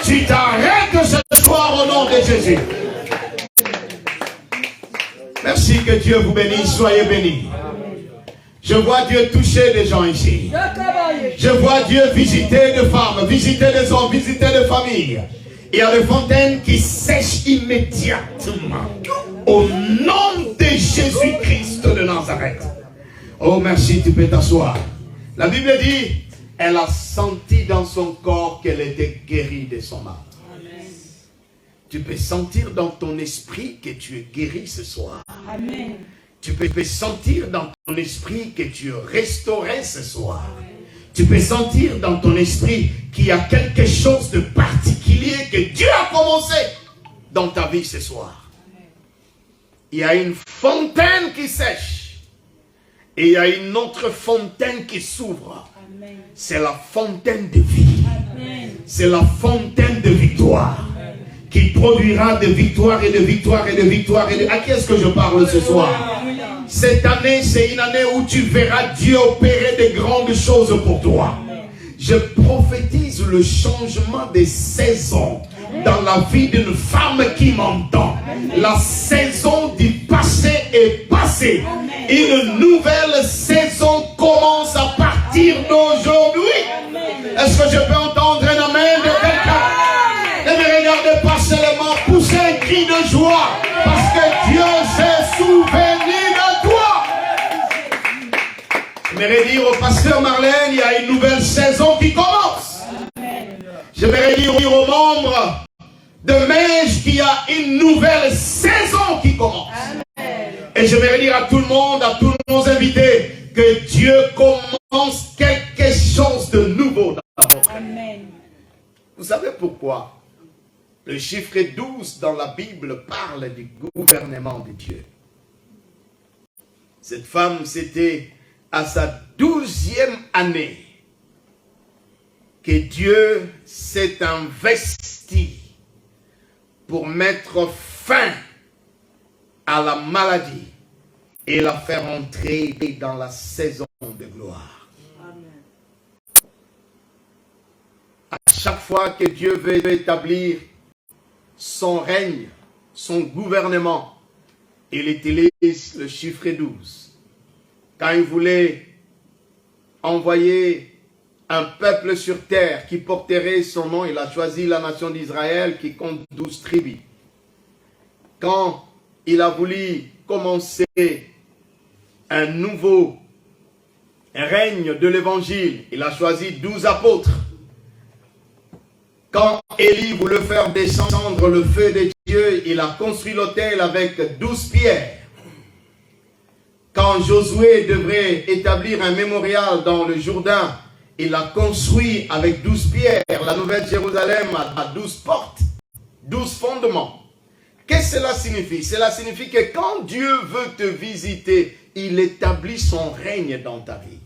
tu t'arrêtes ce soir au nom de Jésus. Merci, que Dieu vous bénisse, soyez bénis. Je vois Dieu toucher des gens ici. Je vois Dieu visiter des femmes, visiter des hommes, visiter des familles. Il y a des fontaines qui sèchent immédiatement. Au nom de Jésus-Christ de Nazareth. Oh merci, tu peux t'asseoir. La Bible dit, elle a senti dans son corps qu'elle était guérie de son mal. Tu peux sentir dans ton esprit que tu es guéri ce soir. Amen. Tu peux sentir dans ton esprit que tu es restauré ce soir. Tu peux sentir dans ton esprit qu'il y a quelque chose de particulier que Dieu a commencé dans ta vie ce soir. Il y a une fontaine qui sèche et il y a une autre fontaine qui s'ouvre. C'est la fontaine de vie. C'est la fontaine de victoire qui produira de victoire et de victoire et de victoire. À qui est-ce que je parle ce soir? Cette année, c'est une année où tu verras Dieu opérer de grandes choses pour toi. Je prophétise le changement des saisons dans la vie d'une femme qui m'entend. La saison du passé est passée. Une nouvelle saison commence à partir d'aujourd'hui. Est-ce que je peux entendre un amen de quelqu'un? Ne me regardez pas seulement, poussez un cri de joie parce que Dieu s'est souvenu de toi. J'aimerais dire au pasteur Marlène, il y a une nouvelle saison qui commence. J'aimerais dire aux membres de Mège qu'il y a une nouvelle saison qui commence. Et j'aimerais dire à tout le monde, à tous nos invités, que Dieu commence quelque chose de nouveau dans notre vie. Vous savez pourquoi? Le chiffre 12 dans la Bible parle du gouvernement de Dieu. Cette femme, c'était à sa 12e année que Dieu s'est investi pour mettre fin à la maladie et la faire entrer dans la saison de gloire. À chaque fois que Dieu veut établir son règne, son gouvernement, il utilise le chiffre 12. Quand il voulait envoyer un peuple sur terre qui porterait son nom, il a choisi la nation d'Israël qui compte 12 tribus. Quand il a voulu commencer un nouveau règne de l'évangile, il a choisi 12 apôtres. Quand Élie voulait faire descendre le feu de Dieu, il a construit l'autel avec 12 pierres. Quand Josué devrait établir un mémorial dans le Jourdain, il l'a construit avec 12 pierres. La Nouvelle Jérusalem a 12 portes, 12 fondements. Qu'est-ce que cela signifie? Cela signifie que quand Dieu veut te visiter, il établit son règne dans ta vie.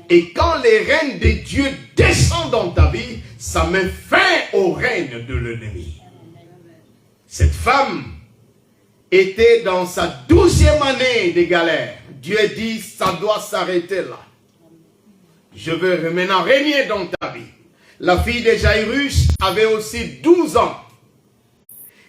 Et quand les règnes de Dieu descendent dans ta vie, ça met fin au règne de l'ennemi. Cette femme était dans sa 12e année de galère. Dieu dit, ça doit s'arrêter là. Je veux maintenant régner dans ta vie. La fille de Jairus avait aussi 12 ans.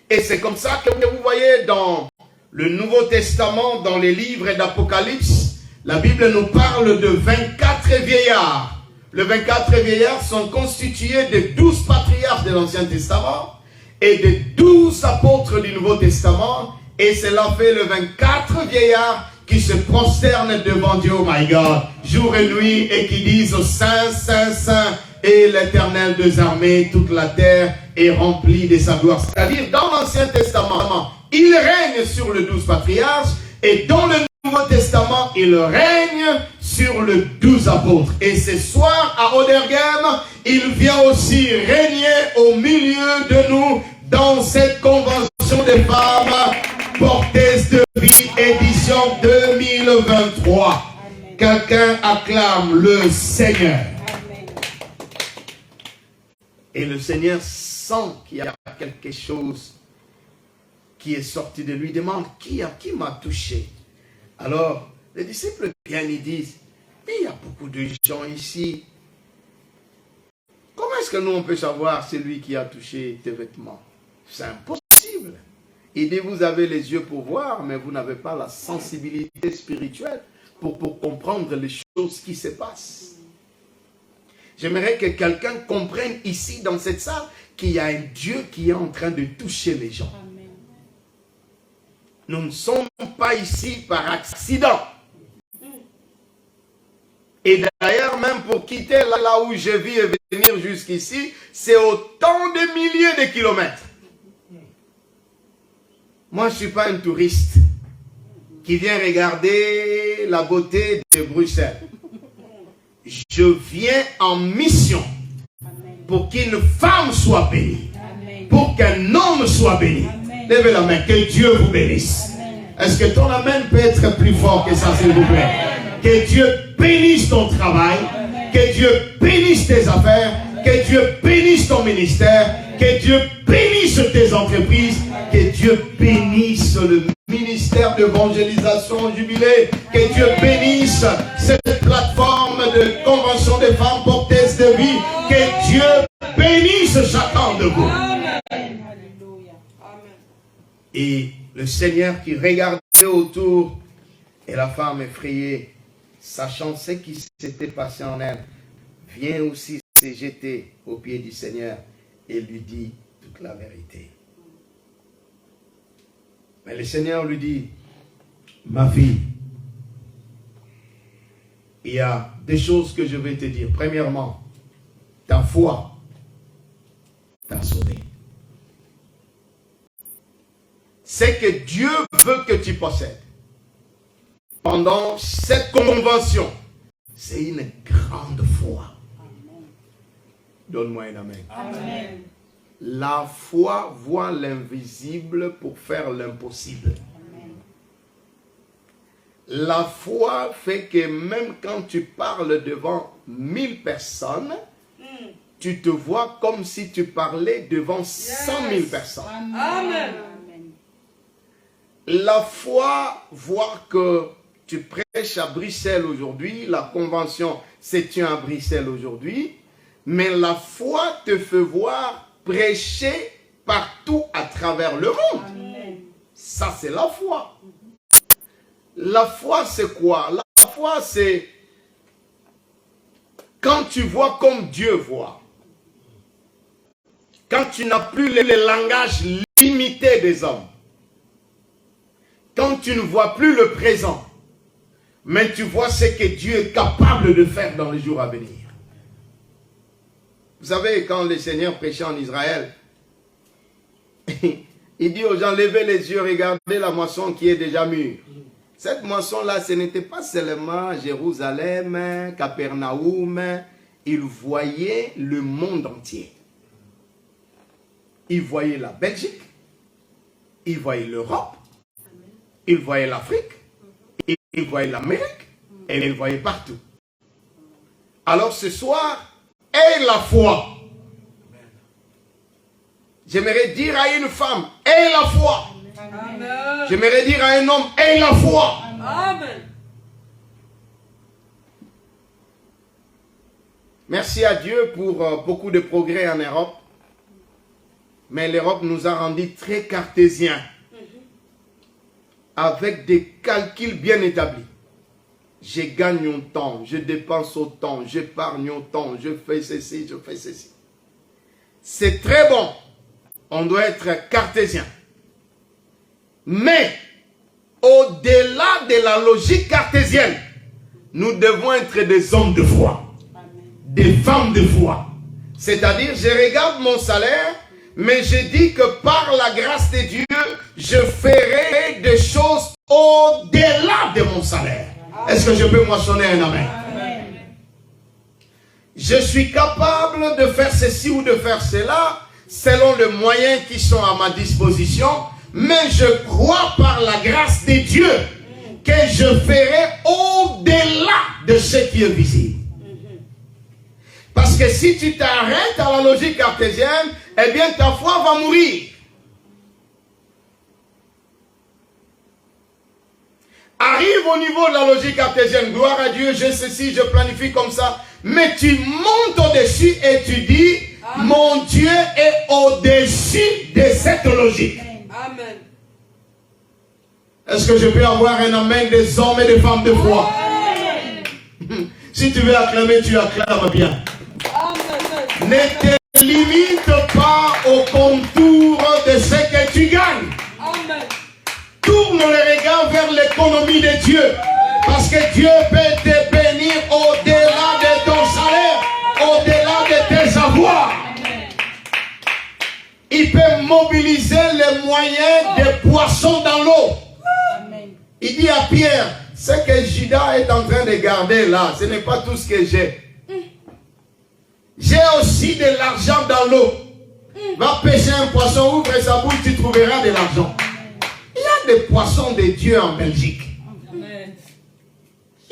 Et c'est comme ça que vous voyez dans le Nouveau Testament, dans les livres d'Apocalypse, la Bible nous parle de 24 vieillards. Les 24 vieillards sont constitués de 12 patriarches de l'Ancien Testament et de 12 apôtres du Nouveau Testament. Et cela fait le 24 vieillards qui se prosternent devant Dieu, oh my God, jour et nuit, et qui disent « Saint, Saint, Saint » et l'Éternel des armées, toute la terre est remplie de sa gloire. C'est-à-dire, dans l'Ancien Testament, il règne sur les 12 patriarches, et dans le Nouveau Testament, il règne sur les 12 apôtres. Et ce soir, à Oderghem, il vient aussi régner au milieu de nous dans cette convention des femmes porteuses de vie, édition 2023. Quelqu'un acclame le Seigneur. Et le Seigneur sent qu'il y a quelque chose qui est sorti de lui. Il demande, qui m'a touché? Alors, les disciples viennent et disent, mais il y a beaucoup de gens ici Comment est-ce que nous, on peut savoir celui qui a touché tes vêtements? C'est impossible. Il dit, vous avez les yeux pour voir, mais vous n'avez pas la sensibilité spirituelle pour comprendre les choses qui se passent. J'aimerais que quelqu'un comprenne ici, dans cette salle, qu'il y a un Dieu qui est en train de toucher les gens. Amen. Nous ne sommes pas ici par accident. Et d'ailleurs, même pour quitter là où je vis et venir jusqu'ici, c'est autant de milliers de kilomètres. Moi, je ne suis pas un touriste qui vient regarder la beauté de Bruxelles. Je viens en mission pour qu'une femme soit bénie, pour qu'un homme soit béni. Levez la main, que Dieu vous bénisse. Est-ce que ton amen peut être plus fort que ça, s'il vous plaît? Que Dieu bénisse ton travail, que Dieu bénisse tes affaires, que Dieu bénisse ton ministère, que Dieu bénisse tes entreprises, que Dieu bénisse le ministère d'évangélisation jubilé, que Dieu bénisse cette plateforme de convention des femmes porteuses de vie, que Dieu bénisse chacun de vous. Et le Seigneur qui regardait autour et la femme effrayée, sachant ce qui s'était passé en elle, vient aussi se jeter aux pieds du Seigneur et lui dit toute la vérité. Mais le Seigneur lui dit, ma fille, il y a des choses que je vais te dire. Premièrement, ta foi t'a sauvé. C'est que Dieu veut que tu possèdes. Pendant cette convention, c'est une grande foi. Donne-moi un amen. Amen. La foi voit l'invisible pour faire l'impossible. La foi fait que même quand tu parles devant 1000 personnes, tu te vois comme si tu parlais devant 100 000 personnes. Amen. La foi voit que tu prêches à Bruxelles aujourd'hui, la convention se tient à Bruxelles aujourd'hui, mais la foi te fait voir prêcher partout à travers le monde. Amen. Ça, c'est la foi. La foi, c'est quoi? La foi, c'est quand tu vois comme Dieu voit. Quand tu n'as plus le langage limité des hommes. Quand tu ne vois plus le présent, mais tu vois ce que Dieu est capable de faire dans les jours à venir. Vous savez, quand le Seigneur prêchait en Israël, il dit aux gens, levez les yeux, regardez la moisson qui est déjà mûre. Cette moisson-là, ce n'était pas seulement Jérusalem, Capernaum, il voyait le monde entier. Il voyait la Belgique, il voyait l'Europe, il voyait l'Afrique, il voyait l'Amérique, et il voyait partout. Alors ce soir, aie la foi. J'aimerais dire à une femme, aie la foi. Amen. J'aimerais dire à un homme, aie la foi. Amen. Merci à Dieu pour beaucoup de progrès en Europe. Mais l'Europe nous a rendus très cartésiens. Avec des calculs bien établis. Je gagne autant, je dépense autant, j'épargne autant, je fais ceci, je fais ceci. C'est très bon. On doit être cartésien. Mais, au-delà de la logique cartésienne, nous devons être des hommes de foi. Des femmes de foi. C'est-à-dire, je regarde mon salaire, mais je dis que par la grâce de Dieu, je ferai des choses au-delà de mon salaire. Est-ce que je peux moissonner un amen? Amen. Je suis capable de faire ceci ou de faire cela, selon les moyens qui sont à ma disposition, mais je crois par la grâce de Dieu que je ferai au-delà de ce qui est visible. Parce que si tu t'arrêtes à la logique cartésienne, eh bien ta foi va mourir. arrive au niveau de la logique cartésienne. Gloire à Dieu, j'ai ceci, je planifie comme ça. Mais tu montes au-dessus et tu dis, mon Dieu est au-dessus de cette logique. Amen. Est-ce que je peux avoir un amen des hommes et des femmes de foi? Si tu veux acclamer, tu acclames bien. Amen. Ne te limite pas au contour de ce que tu gagnes. Amen. Tourne le regard vers l'économie de Dieu. Parce que Dieu peut te bénir au-delà de ton salaire, au-delà de tes avoirs. Il peut mobiliser les moyens des poissons dans l'eau. Il dit à Pierre, ce que Judas est en train de garder là, ce n'est pas tout ce que j'ai. J'ai aussi de l'argent dans l'eau. Va pêcher un poisson, ouvre sa bouche, tu trouveras de l'argent. Il y a des poissons de Dieu en Belgique. Amen.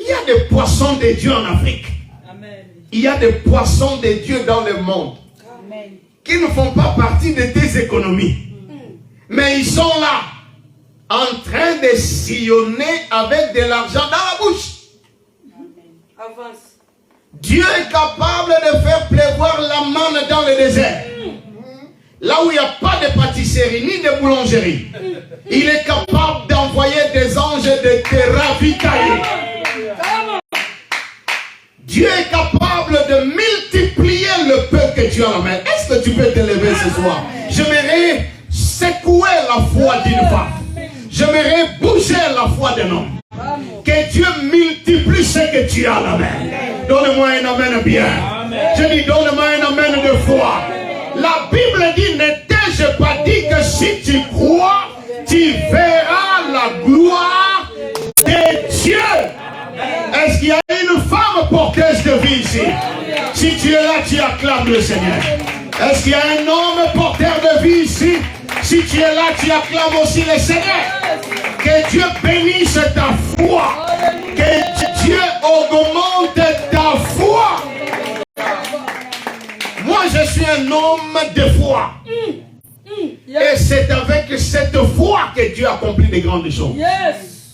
Il y a des poissons de Dieu en Afrique. Amen. Il y a des poissons de Dieu dans le monde. Amen. Qui ne font pas partie de tes économies. Mais ils sont là, en train de sillonner avec de l'argent dans la bouche. Avance. Dieu est capable de faire pleuvoir la manne dans le désert. Là où il n'y a pas de pâtisserie ni de boulangerie. Il est capable d'envoyer des anges de te ravitailler. Dieu est capable de multiplier le peu que tu as en main. Est-ce que tu peux te lever ce soir? J'aimerais secouer la foi d'une femme. J'aimerais bouger la foi d'un homme. Que Dieu multiplie ce que tu as en la main. Donne-moi un amen bien. Je dis donne-moi un amen de foi. La Bible dit, ne t'ai-je pas dit que si tu crois, tu verras la gloire de Dieu. Est-ce qu'il y a une femme porteuse de vie ici? Si tu es là, tu acclames le Seigneur. Est-ce qu'il y a un homme porteur de vie ici? Si tu es là, tu acclames aussi le Seigneur. Que Dieu bénisse ta foi. Que Dieu augmente ta foi. Moi, je suis un homme de foi. Et c'est avec cette foi que Dieu accomplit de grandes choses.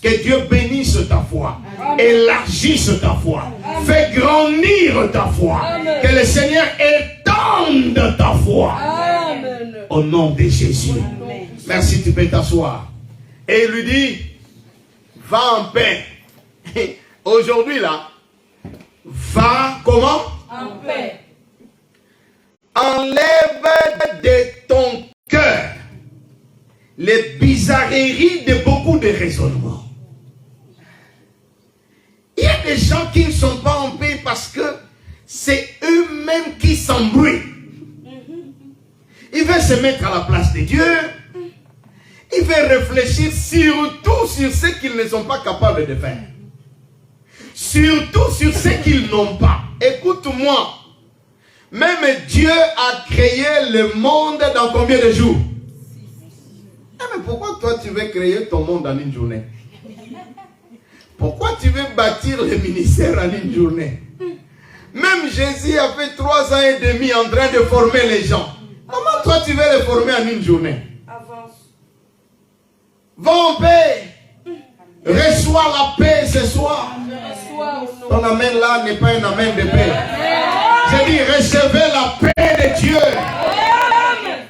Que Dieu bénisse ta foi. Élargisse ta foi. Fais grandir ta foi. Que le Seigneur étende ta foi. Amen. Au nom de Jésus. Merci, tu peux t'asseoir. Et il lui dit, va en paix. Aujourd'hui là, va comment? En paix. Enlève de ton cœur les bizarreries de beaucoup de raisonnements. Il y a des gens qui ne sont pas en paix parce que c'est eux-mêmes qui s'embrouillent. Ils veulent se mettre à la place de Dieu. Ils veulent réfléchir surtout sur ce qu'ils ne sont pas capables de faire. Surtout sur ce qu'ils n'ont pas. Écoute-moi. Même Dieu a créé le monde dans combien de jours? Mais pourquoi toi tu veux créer ton monde en une journée? Pourquoi tu veux bâtir le ministère en une journée? Même Jésus a fait 3 ans et demi en train de former les gens. Comment toi tu veux les former en une journée? Avance. Va en paix. Reçois la paix ce soir. Ton amen là n'est pas un amen de paix. J'ai dit recevez la paix de Dieu.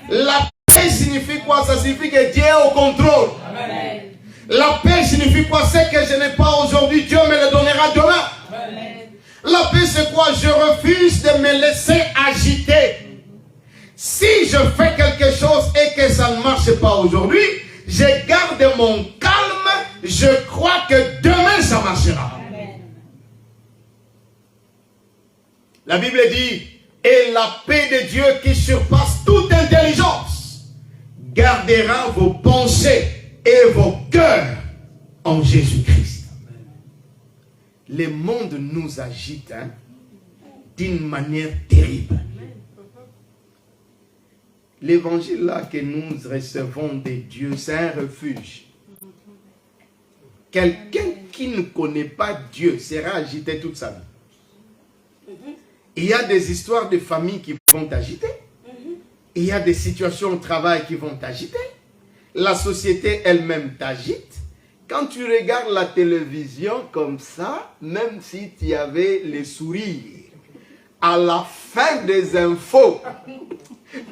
La paix signifie quoi? Ça signifie que Dieu est au contrôle. Amen. La paix signifie quoi? C'est que je n'ai pas aujourd'hui, Dieu me le donnera demain. Amen. La paix c'est quoi? Je refuse de me laisser agiter. Si je fais quelque chose et que ça ne marche pas aujourd'hui, je garde mon calme, je crois que demain ça marchera. Amen. La Bible dit, et la paix de Dieu qui surpasse toute intelligence gardera vos pensées et vos cœurs en Jésus-Christ. Le monde nous agite d'une manière terrible. L'évangile là que nous recevons de Dieu, c'est un refuge. Quelqu'un qui ne connaît pas Dieu sera agité toute sa vie. Il y a des histoires de famille qui vont t'agiter. Il y a des situations au travail qui vont t'agiter. La société elle-même t'agite. quand tu regardes la télévision comme ça, même si tu avais les sourires, à la fin des infos,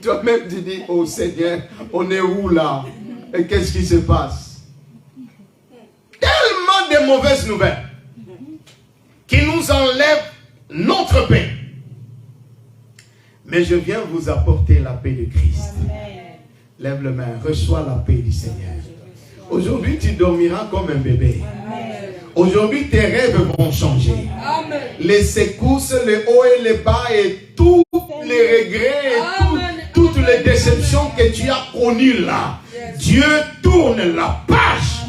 toi-même tu dis, oh Seigneur, on est où là? Et qu'est-ce qui se passe? Tellement de mauvaises nouvelles qui nous enlèvent notre paix. Mais je viens vous apporter la paix de Christ. Lève le main, reçois la paix du Seigneur. Aujourd'hui, tu dormiras comme un bébé. Aujourd'hui, tes rêves vont changer. Amen. Les secousses, les hauts et les bas et tous les regrets et toutes les déceptions que tu as connues là, Dieu tourne la page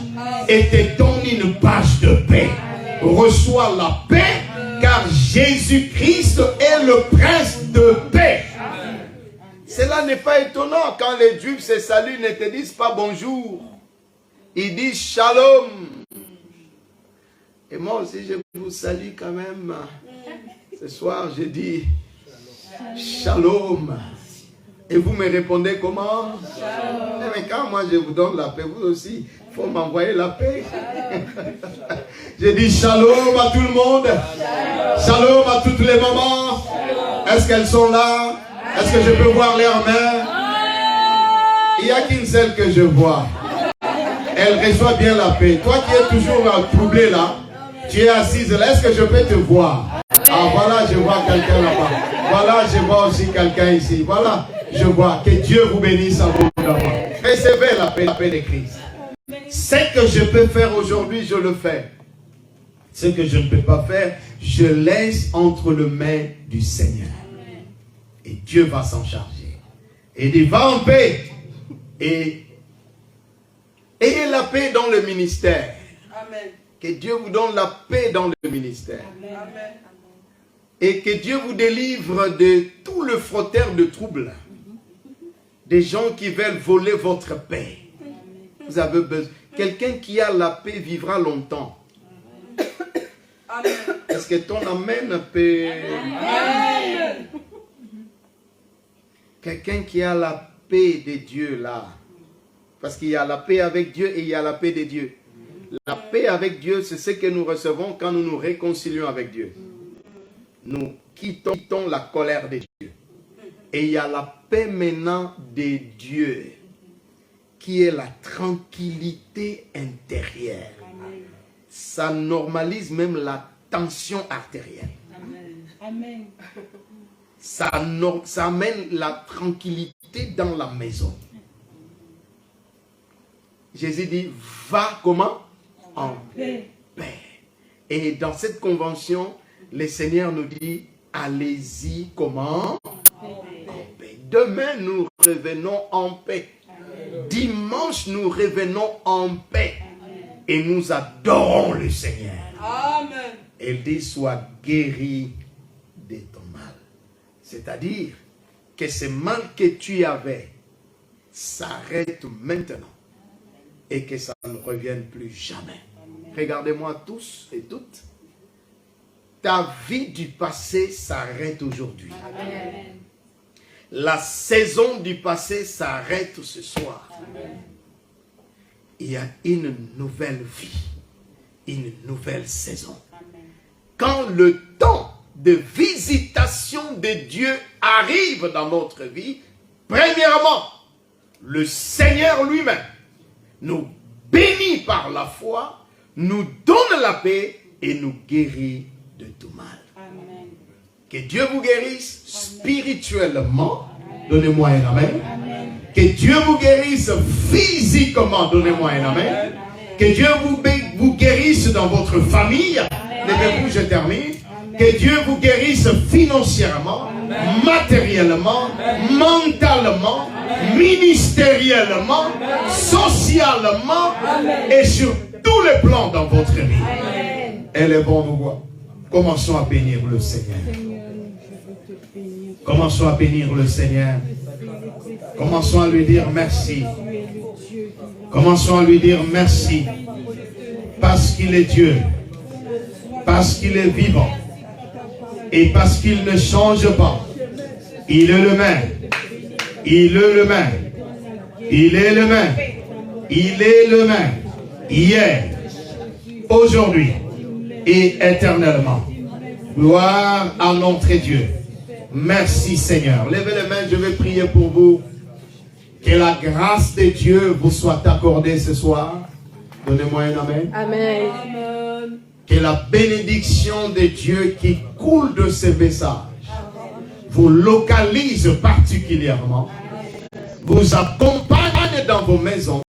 et te donne une page de paix. Reçois la paix car Jésus-Christ est le prince de paix. Cela n'est pas étonnant quand les Juifs se saluent, ne te disent pas bonjour. Ils disent shalom. Et moi aussi je vous salue quand même. Ce soir je dis shalom. Et vous me répondez comment? Mais quand moi je vous donne la paix, vous aussi, il faut m'envoyer la paix. Je dis shalom à tout le monde. Shalom à toutes les mamans. Est-ce qu'elles sont là? Est-ce que je peux voir leurs mains? Il n'y a qu'une seule que je vois. Elle reçoit bien la paix. Toi qui es toujours troublé là, tu es assise là, est-ce que je peux te voir? Ah voilà, je vois quelqu'un là-bas. Voilà, je vois aussi quelqu'un ici. Voilà, je vois. Que Dieu vous bénisse abondamment. Recevez la paix de Christ. Ce que je peux faire aujourd'hui, je le fais. Ce que je ne peux pas faire, je laisse entre les mains du Seigneur. Et Dieu va s'en charger. Et il va en paix. Et ayez la paix dans le ministère. Amen. Que Dieu vous donne la paix dans le ministère. Amen. Et que Dieu vous délivre de tout le frotteur de troubles. Des gens qui veulent voler votre paix. Vous avez besoin. Quelqu'un qui a la paix vivra longtemps. Amen. Est-ce que ton amen peut... Amen. Quelqu'un qui a la paix de Dieu là. Parce qu'il y a la paix avec Dieu et il y a la paix de Dieu. La paix avec Dieu, c'est ce que nous recevons quand nous nous réconcilions avec Dieu. Nous quittons la colère de Dieu. Et il y a la paix maintenant de Dieu, qui est la tranquillité intérieure. Ça normalise même la tension artérielle. Amen. Ça amène la tranquillité dans la maison. Jésus dit, va comment? En paix. Et dans cette convention, le Seigneur nous dit, allez-y comment? En paix. Demain, nous revenons en paix. Dimanche, nous revenons en paix. Et nous adorons le Seigneur. Amen. Il dit, sois guéri de ton mal. C'est-à-dire que ce mal que tu avais s'arrête maintenant. Et que ça ne revienne plus jamais. Regardez-moi tous et toutes. Ta vie du passé s'arrête aujourd'hui. La saison du passé s'arrête ce soir. Amen. Il y a une nouvelle vie, une nouvelle saison. Amen. Quand le temps de visitation de Dieu arrive dans notre vie, premièrement, le Seigneur lui-même nous bénit par la foi, nous donne la paix et nous guérit de tout mal. Amen. Que Dieu vous guérisse spirituellement. Donnez-moi un amen. Amen. Que Dieu vous guérisse physiquement. Donnez-moi un amen. Amen. Que Dieu vous guérisse dans votre famille. Levez-vous, je termine. Amen. Que Dieu vous guérisse financièrement, amen, matériellement, amen, mentalement, amen, ministériellement, amen, socialement, amen, et sur tous les plans dans votre vie. Amen. Élevons nos voix. Commençons à bénir le Seigneur. Commençons à bénir le Seigneur. Commençons à lui dire merci. Commençons à lui dire merci. Parce qu'il est Dieu. Parce qu'il est vivant. Et parce qu'il ne change pas. Il est le même. Il est le même. Il est le même. Il est le même. Hier, aujourd'hui et éternellement. Gloire à notre Dieu. Merci Seigneur. Levez les mains, je vais prier pour vous. Que la grâce de Dieu vous soit accordée ce soir. Donnez-moi un amen. Amen. Amen. Que la bénédiction de Dieu qui coule de ce message vous localise particulièrement, vous accompagne dans vos maisons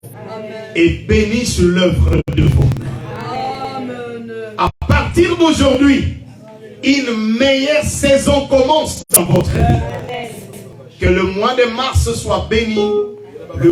et bénisse l'œuvre de vos mains. Amen. À partir d'aujourd'hui, une meilleure saison commence dans votre vie. Que le mois de mars soit béni